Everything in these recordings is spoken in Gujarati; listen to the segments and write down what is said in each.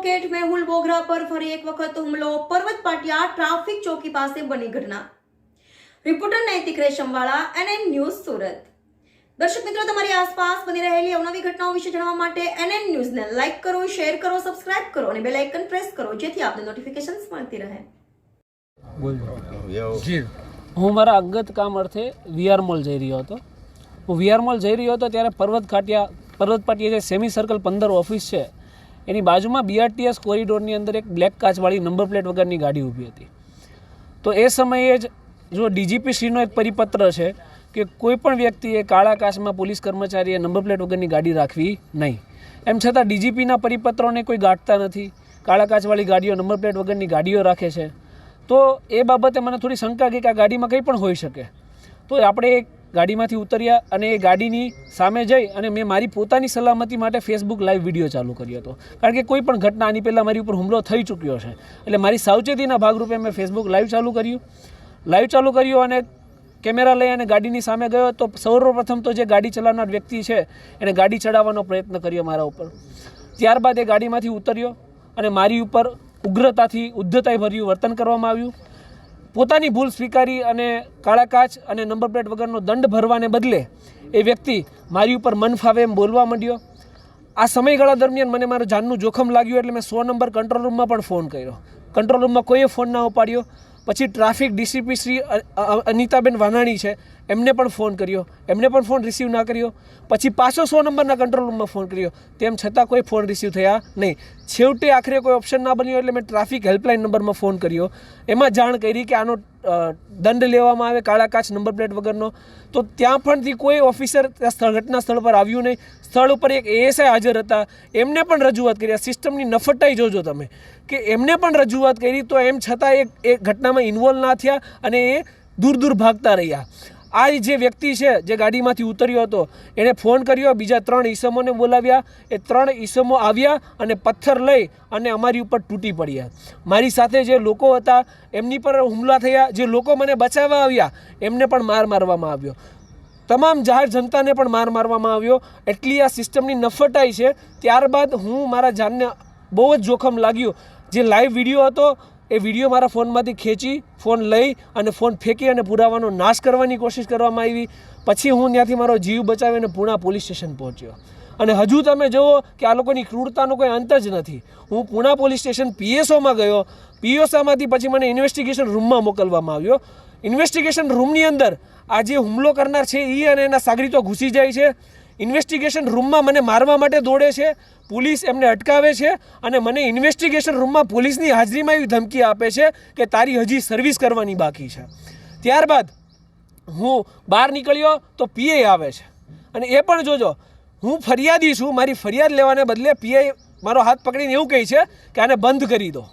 એડવોકેટ મેહુલ બોગરા પર ફરી એક વખત હુમલો. પર્વત પાટિયા ટ્રાફિક ચોકી પાસે બની ઘટના. રિપોર્ટર નૈતિક રેશમવાળા, NN ન્યૂઝ, સુરત. દર્શક મિત્રો, તમારી આસપાસ બની રહેલી અવનવી ઘટનાઓ વિશે જાણવા માટે NN ન્યૂઝને લાઈક કરો, શેર કરો, સબસ્ક્રાઇબ કરો અને બેલ આઇકન પ્રેસ કરો, જેથી આપને નોટિફિકેશન્સ મળતી રહે. હું મારા અંગત કામ અર્થે VR મોલ જઈ રહ્યો હતો. હું VR મોલ જઈ રહ્યો હતો ત્યારે પર્વત પાટિયા જે સેમી સર્કલ 15 ઓફિસ છે એની બાજુમાં BRTS કોરિડોરની અંદર એક બ્લેક કાચવાળી નંબર પ્લેટ વગરની ગાડી ઊભી હતી. તો એ સમયે જ જો DGP શ્રીનો એક પરિપત્ર છે કે કોઈ પણ વ્યક્તિએ કાળા કાચમાં પોલીસ કર્મચારીએ નંબર પ્લેટ વગરની ગાડી રાખવી નહીં. એમ છતાં DGPના પરિપત્રોને કોઈ ગાંઠતા નથી. કાળા કાચવાળી ગાડીઓ નંબર પ્લેટ વગરની ગાડીઓ રાખે છે. તો એ બાબતે મને થોડી શંકા ગઈ કે આ ગાડીમાં કંઈ પણ હોઈ શકે. તો આપણે એ ગાડીમાંથી ઉતર્યા અને એ ગાડીની સામે જઈ અને મેં મારી પોતાની સલામતી માટે Facebook લાઈવ વિડીયો ચાલુ કર્યો હતો. કારણ કે કોઈ પણ ઘટના આની પહેલાં મારી ઉપર હુમલો થઈ ચૂક્યો છે, એટલે મારી સાવચેતીના ભાગરૂપે મેં Facebook લાઈવ ચાલુ કર્યું અને કેમેરા લઈ અને ગાડીની સામે ગયો. તો સૌપ્રથમ તો જે ગાડી ચલાવનાર વ્યક્તિ છે એને ગાડી ચડાવવાનો પ્રયત્ન કર્યો મારા ઉપર. ત્યારબાદ એ ગાડીમાંથી ઉતર્યો અને મારી ઉપર ઉગ્રતાથી ઉદ્ધતાભર્યું વર્તન કરવામાં આવ્યું. પોતાની ભૂલ સ્વીકારી અને કાળા કાચ અને નંબર પ્લેટ વગરનો દંડ ભરવાને બદલે એ વ્યક્તિ મારી ઉપર મન ફાવે એમ બોલવા માંડ્યો. આ સમયગાળા દરમિયાન મને મારું જાનનું જોખમ લાગ્યું એટલે મેં 100 નંબર કંટ્રોલ રૂમમાં પણ ફોન કર્યો. કંટ્રોલ રૂમમાં કોઈએ ફોન ના ઉપાડ્યો. પછી ટ્રાફિક DCP શ્રી અનિતાબેન વાનાણી છે, એમને પણ ફોન કર્યો, એમને પણ ફોન રિસીવ ના કર્યો. પછી પાછો 100 નંબરના કંટ્રોલ રૂમમાં ફોન કર્યો, તેમ છતાં કોઈ ફોન રિસીવ થયા નહીં. છેવટે આખરે કોઈ ઓપ્શન ના બન્યો એટલે મેં ટ્રાફિક હેલ્પલાઇન નંબરમાં ફોન કર્યો. એમાં જાણ કરી કે આનો દંડ લેવામાં આવે કાળા કાચ નંબર પ્લેટ વગરનો. તો ત્યાં પણથી કોઈ ઓફિસર ઘટના સ્થળ પર આવ્યું નહીં. સ્થળ ઉપર એક ASI હાજર હતા, એમને પણ રજૂઆત કરી. આ સિસ્ટમની નફટાઈ જોજો તમે કે એમને પણ રજૂઆત કરી, તો એમ છતાં એ ઘટનામાં ઇન્વોલ્વ ના થયા અને એ દૂર ભાગતા રહ્યા. આ જે વ્યક્તિ છે જે ગાડીમાંથી ઉતર્યો હતો એણે ફોન કર્યો, બીજા 3 ઈસમોને બોલાવ્યા. એ 3 ઈસમો આવ્યા અને પથ્થર લઈ અને અમારી ઉપર તૂટી પડ્યા. મારી સાથે જે લોકો હતા એમની પર હુમલા થયા. જે લોકો મને બચાવવા આવ્યા એમને પણ મારવામાં આવ્યો. તમામ જાહેર જનતાને પણ મારવામાં આવ્યો. એટલી આ સિસ્ટમની નફટાઈ છે. ત્યારબાદ હું મારા જાનને બહુ જ જોખમ લાગ્યું. જે લાઈવ વિડીયો હતો એ વિડીયો મારા ફોનમાંથી ખેંચી, ફોન લઈ અને ફોન ફેંકી અને પુરાવાનો નાશ કરવાની કોશિશ કરવામાં આવી. પછી હું ત્યાંથી મારો જીવ બચાવીને પૂણા પોલીસ સ્ટેશન પહોંચ્યો. અને હજુ તમે જુઓ કે આ લોકોની ક્રૂરતાનો કોઈ અંત જ નથી. હું પૂણા પોલીસ સ્ટેશન PSOમાં ગયો. PSOમાંથી પછી મને ઇન્વેસ્ટિગેશન રૂમમાં મોકલવામાં આવ્યો. ઇન્વેસ્ટિગેશન રૂમની અંદર આ જે હુમલો કરનાર છે એ અને એના સાગરીતો ઘૂસી જાય છે. ઇન્વેસ્ટિગેશન રૂમમાં મને મારવા માટે દોડે છે. પોલીસ એમને અટકાવે છે અને મને ઇન્વેસ્ટિગેશન રૂમમાં પોલીસની હાજરીમાં એવી ધમકી આપે છે કે તારી હજી સર્વિસ કરવાની બાકી છે. ત્યારબાદ હું બહાર નીકળ્યો તો PI આવે છે અને એ પણ જોજો હું ફરિયાદી છું. મારી ફરિયાદ લેવાને બદલે PI મારો હાથ પકડીને એવું કહે છે કે આને બંધ કરી દો.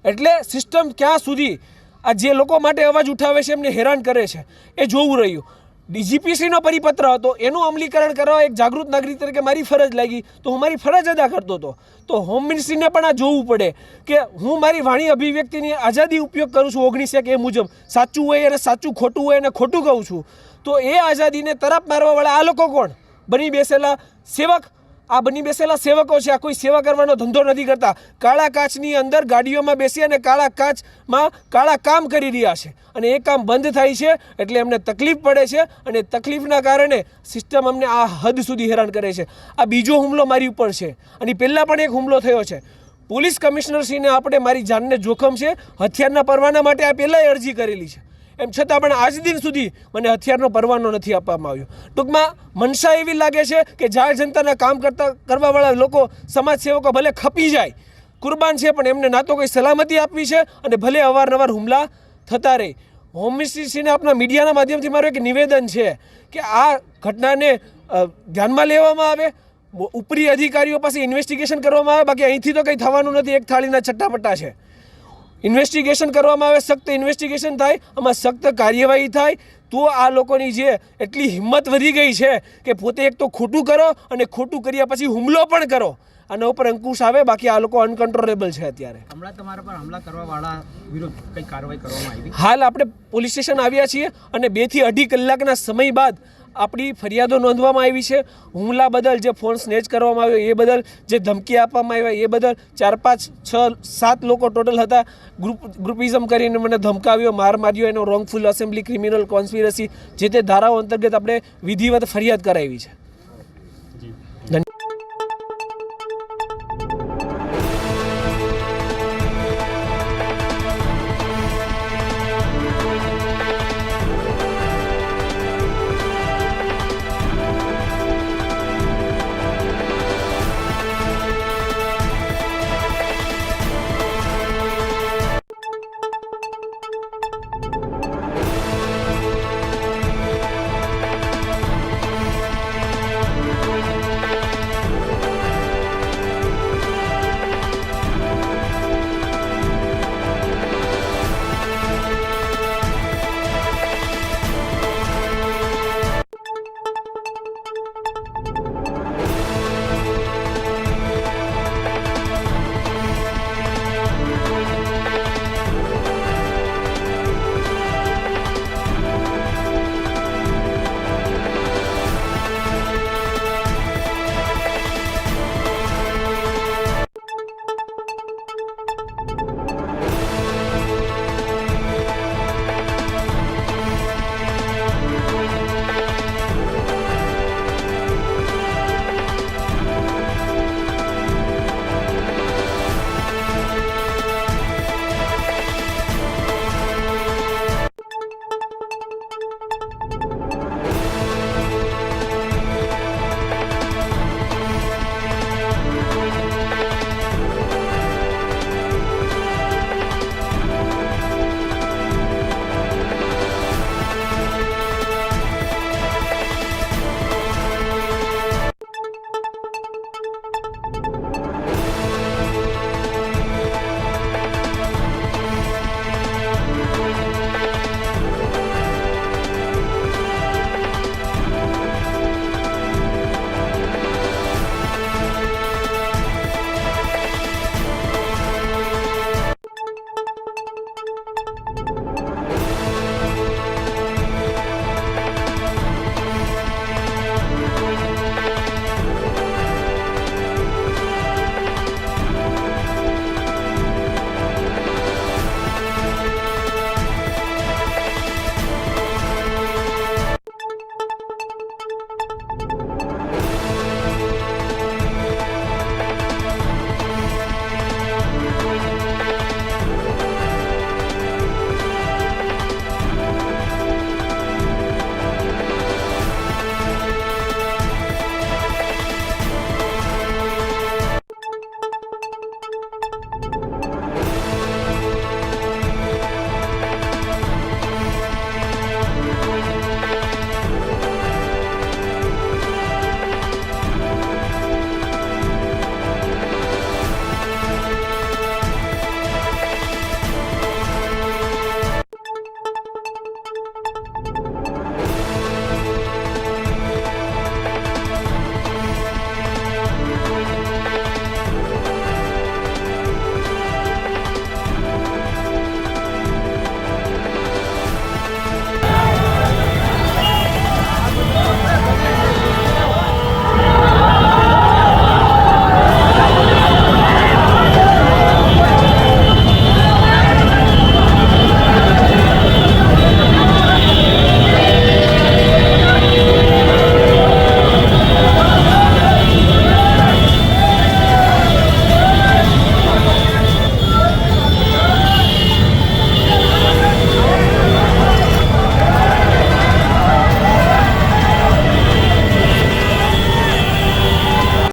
એટલે સિસ્ટમ ક્યાં સુધી આ જે લોકો માટે અવાજ ઉઠાવે છે એમને હેરાન કરે છે એ જોવું રહ્યું. DGP શ્રીનો પરિપત્ર હતો, એનું અમલીકરણ કરવા એક જાગૃત નાગરિક તરીકે મારી ફરજ લાગી, તો હું મારી ફરજ અદા કરતો હતો. તો હોમ મિનિસ્ટ્રીને પણ આ જોવું પડે કે હું મારી વાણી અભિવ્યક્તિની આઝાદી ઉપયોગ કરું છું 19 એ મુજબ. સાચું હોય અને સાચું, ખોટું હોય અને ખોટું કહું છું. તો એ આઝાદીને તરફ મારવાવાળા આ લોકો કોણ? બની બેસેલા સેવક. આ બની બેસેલા સેવકો છે. આ કોઈ સેવા કરવાનો ધંધો નથી કરતા. કાળા કાચની અંદર ગાડીઓમાં બેસી અને કાળા કાચમાં કાળા કામ કરી રહ્યા છે અને એ કામ બંધ થાય છે એટલે એમને તકલીફ પડે છે અને તકલીફના કારણે સિસ્ટમ અમને આ હદ સુધી હેરાન કરે છે. આ બીજો હુમલો મારી ઉપર છે અને પહેલાં પણ એક હુમલો થયો છે. પોલીસ કમિશનરશ્રીને આપણે મારી જાનને જોખમ છે, હથિયારના પરવાના માટે આ પહેલાંય અરજી કરેલી છે. એમ છતાં પણ આજ દિન સુધી મને હથિયારનો પરવાનો નથી આપવામાં આવ્યો. ટૂંકમાં મનસા એવી લાગે છે કે જાહેર જનતાના કામ કરવાવાળા લોકો, સમાજ સેવકો ભલે ખપી જાય, કુરબાન છે, પણ એમને ના તો કોઈ સલામતી આપવી છે અને ભલે અવારનવાર હુમલા થતા રહે. હોમ મિનિસ્ટ્રીને આપણા મીડિયાના માધ્યમથી મારું એક નિવેદન છે કે આ ઘટનાને ધ્યાનમાં લેવામાં આવે, ઉપરી અધિકારીઓ પાસે ઇન્વેસ્ટિગેશન કરવામાં આવે. બાકી અહીંથી તો કંઈ થવાનું નથી. એક થાળીના ચટ્ટાપટ્ટા છે. ઇન્વેસ્ટિગેશન કરવામાં આવે, સખ્ત ઇન્વેસ્ટિગેશન થાય, આમાં સખ્ત કાર્યવાહી થાય. તો આ લોકોની જે એટલી હિંમત વધી ગઈ છે કે પોતે એક તો ખોટું કરો અને ખોટું કર્યા પછી હુમલો પણ કરો. આના ઉપર અંકુશ આવે. બાકી આ લોકો અનકન્ટ્રોલેબલ છે. અત્યારે હમણાં તમારા પર હુમલા કરવાવાળા વિરુદ્ધ કઈ કાર્યવાહી કરવામાં આવી? હાલ આપણે પોલીસ સ્ટેશન આવ્યા છીએ અને 2 થી 2.5 કલાકના સમય બાદ આપણી ફરિયાદો નોંધવામાં આવી છે. હુમલા બદલ જે ફોન સ્નેચ કરવામાં આવ્યો એ બદલ, જે ધમકી આપવામાં આવ્યા એ બદલ 4, 5, 6, 7 લોકો ટોટલ હતા. ગ્રુપિઝમ કરીને મને ધમકાવ્યો, માર માર્યો, એનો રોંગફુલ અસેમ્બલી, ક્રિમિનલ કોન્સ્પિરસી, જે તે ધારાઓ અંતર્ગત આપણે વિધિવત ફરિયાદ કરાવી છે.